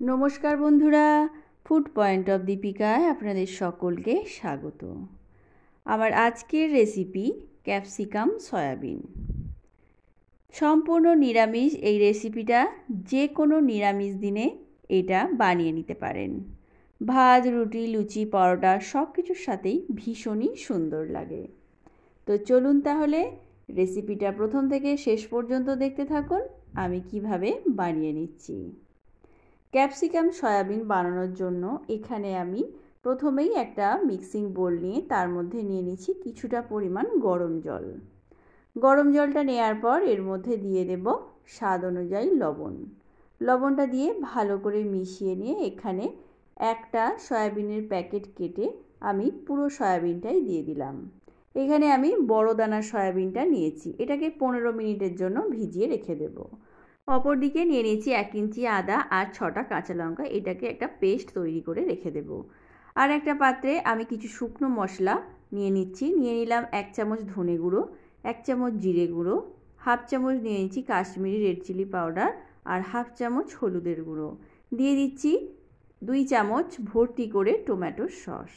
নমস্কার বন্ধুরা, food point of দীপিকায় আপনাদের সকলকে স্বাগত। আমার আজকের রেসিপি ক্যাপসিকাম সয়াবিন। সম্পূর্ণ নিরামিষ এই রেসিপিটা যে কোনো নিরামিষ দিনে এটা বানিয়ে নিতে পারেন। ভাত, রুটি, লুচি, পরোটা সব কিছুর সাথেই ভীষণই সুন্দর লাগে। তো চলুন তাহলে রেসিপিটা প্রথম থেকে শেষ পর্যন্ত দেখতে থাকুন আমি কিভাবে বানিয়ে নিচ্ছি। ক্যাপসিকাম সয়াবিন বানানোর জন্য এখানে আমি প্রথমেই একটা মিক্সিং বোল নিয়ে তার মধ্যে নিয়ে নিচ্ছি কিছুটা পরিমাণ গরম জল। গরম জলটা নেওয়ার পর এর মধ্যে দিয়ে দেব স্বাদ অনুযায়ী লবণ। লবণটা দিয়ে ভালো করে মিশিয়ে নিয়ে এখানে একটা সয়াবিনের প্যাকেট কেটে আমি পুরো সয়াবিনটাই দিয়ে দিলাম। এখানে আমি বড় দানার সয়াবিনটা নিয়েছি, এটাকে 15 মিনিটের জন্য ভিজিয়ে রেখে দেবো। অপর দিকে নিয়ে নিয়েছি 1 ইঞ্চি আদা আর 6টা কাঁচা লঙ্কা, এটাকে একটা পেস্ট তৈরি করে রেখে দেব। আর একটা পাত্রে আমি কিছু শুকনো মশলা নিয়ে নিচ্ছি। নিয়ে নিলাম 1 চামচ ধনে গুঁড়ো, 1 চামচ জিরে গুঁড়ো, হাফ চামচ নিয়ে নিচ্ছি কাশ্মীরি রেড চিলি পাউডার আর হাফ চামচ হলুদের গুঁড়ো। দিয়ে দিচ্ছি 2 চামচ ভর্তি করে টমেটো সস।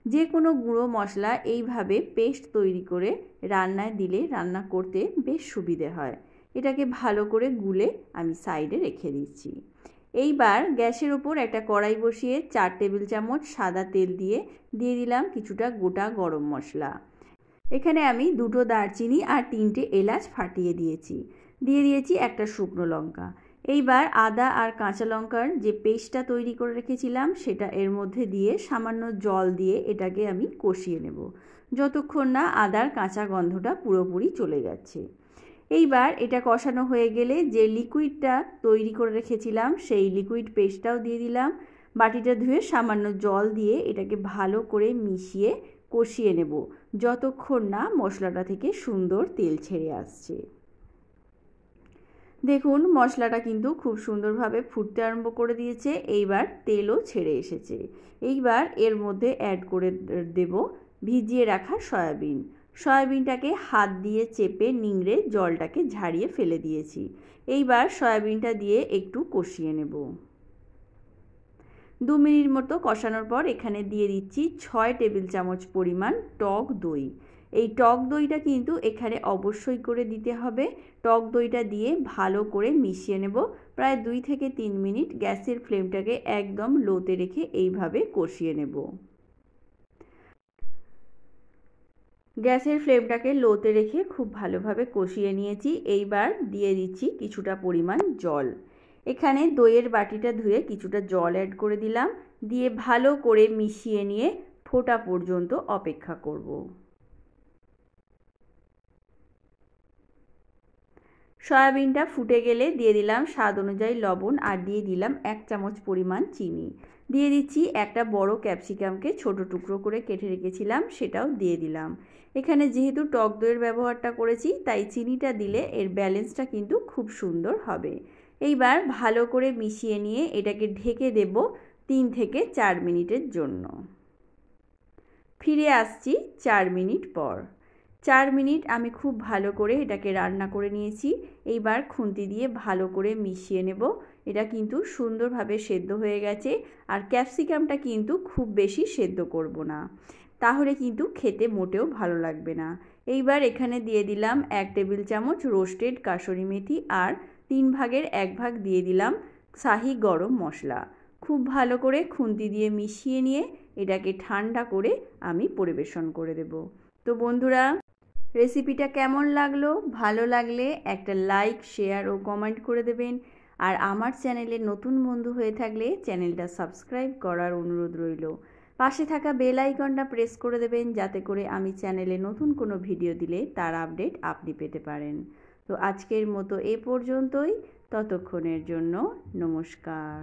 যে কোনো গুঁড়ো মশলা এইভাবে পেস্ট তৈরি করে রান্নায় দিলে রান্না করতে বেশ সুবিধে হয়। এটাকে ভালো করে গুলে আমি সাইডে রেখে দিচ্ছি। এইবার গ্যাসের ওপর একটা কড়াই বসিয়ে 4 টেবিল চামচ সাদা তেল দিয়ে দিলাম কিছুটা গোটা গরম মশলা। এখানে আমি 2টো দারচিনি আর 3টে এলাচ ফাটিয়ে দিয়েছি। দিয়ে দিয়েছি একটা শুকনো লঙ্কা। এইবার আদা আর কাঁচা লঙ্কার যে পেস্টটা তৈরি করে রেখেছিলাম সেটা এর মধ্যে দিয়ে সামান্য জল দিয়ে এটাকে আমি কষিয়ে নেব যতক্ষণ না আদার কাঁচা গন্ধটা পুরোপুরি চলে যাচ্ছে। এইবার এটা কষানো হয়ে গেলে যে লিকুইডটা তৈরি করে রেখেছিলাম সেই লিকুইড পেস্টটাও দিয়ে দিলাম। বাটিটা ধুয়ে সামান্য জল দিয়ে এটাকে ভালো করে মিশিয়ে কষিয়ে নেব যতক্ষণ না মশলাটা থেকে সুন্দর তেল ছেড়ে আসছে। দেখুন মশলাটা কিন্তু খুব সুন্দরভাবে ফুটতে আরম্ভ করে দিয়েছে, এইবার তেলও ছেড়ে এসেছে। এইবার এর মধ্যে অ্যাড করে দেব ভিজিয়ে রাখা সয়াবিন। সয়াবিনটাকে হাত দিয়ে চেপে নিংড়ে জলটাকে ঝাড়িয়ে ফেলে দিয়েছি। এইবার সয়াবিনটা দিয়ে একটু কষিয়ে নেব। 2 মিনিট মতো কষানোর পর এখানে দিয়ে দিচ্ছি 6 টেবিল চামচ পরিমাণ টক দই। এই টক দইটা কিন্তু এখানে অবশ্যই করে দিতে হবে। টক দইটা দিয়ে ভালো করে মিশিয়ে নেব প্রায় 2 থেকে 3 মিনিট। গ্যাসের ফ্লেমটাকে একদম লোতে রেখে এইভাবে কষিয়ে নেব। গ্যাসের ফ্লেমটাকে লোতে রেখে খুব ভালোভাবে কষিয়ে নিয়েছি। এইবার দিয়ে দিচ্ছি কিছুটা পরিমাণ জল। এখানে দইয়ের বাটিটা ধুয়ে কিছুটা জল অ্যাড করে দিলাম। দিয়ে ভালো করে মিশিয়ে নিয়ে ফোটা পর্যন্ত অপেক্ষা করব। সয়াবিনটা ফুটে গেলে দিয়ে দিলাম স্বাদ অনুযায়ী লবণ আর দিয়ে দিলাম 1 চামচ পরিমাণ চিনি। দিয়ে দিচ্ছি একটা বড় ক্যাপসিকামকে ছোট টুকরো করে কেটে রেখেছিলাম, সেটাও দিয়ে দিলাম। এখানে যেহেতু টক দইয়ের ব্যবহারটা করেছি তাই চিনিটা দিলে এর ব্যালেন্সটা কিন্তু খুব সুন্দর হবে। এইবার ভালো করে মিশিয়ে নিয়ে এটাকে ঢেকে দেব 3 থেকে 4 মিনিটের জন্য। ফিরে আসছি 4 মিনিট পর। 4 মিনিট আমি খুব ভালো করে এটাকে রান্না করে নিয়েছি। এইবার খুন্তি দিয়ে ভালো করে মিশিয়ে নেব। এটা কিন্তু সুন্দরভাবে সেদ্ধ হয়ে গেছে। আর ক্যাপসিকামটা কিন্তু খুব বেশি সেদ্ধ করব না, তাহলে কিন্তু খেতে মোটেও ভালো লাগবে না। এইবার এখানে দিয়ে দিলাম 1 টেবিল চামচ রোস্টেড কাসুরি মেথি আর 3 ভাগের 1 ভাগ দিয়ে দিলাম শাহি গরম মশলা। খুব ভালো করে খুন্তি দিয়ে মিশিয়ে নিয়ে এটাকে ঠান্ডা করে আমি পরিবেশন করে দেব। তো বন্ধুরা, রেসিপিটা কেমন লাগলো? ভালো লাগলে একটা লাইক, শেয়ার ও কমেন্ট করে দেবেন। আর আমার চ্যানেলে নতুন বন্ধু হয়ে থাকলে চ্যানেলটা সাবস্ক্রাইব করার অনুরোধ রইল। পাশে থাকা বেল আইকনটা প্রেস করে দেবেন যাতে করে আমি চ্যানেলে নতুন কোনো ভিডিও দিলে তার আপডেট আপনি পেতে পারেন। তো আজকের মতো এ পর্যন্তই। ততক্ষণের জন্য নমস্কার।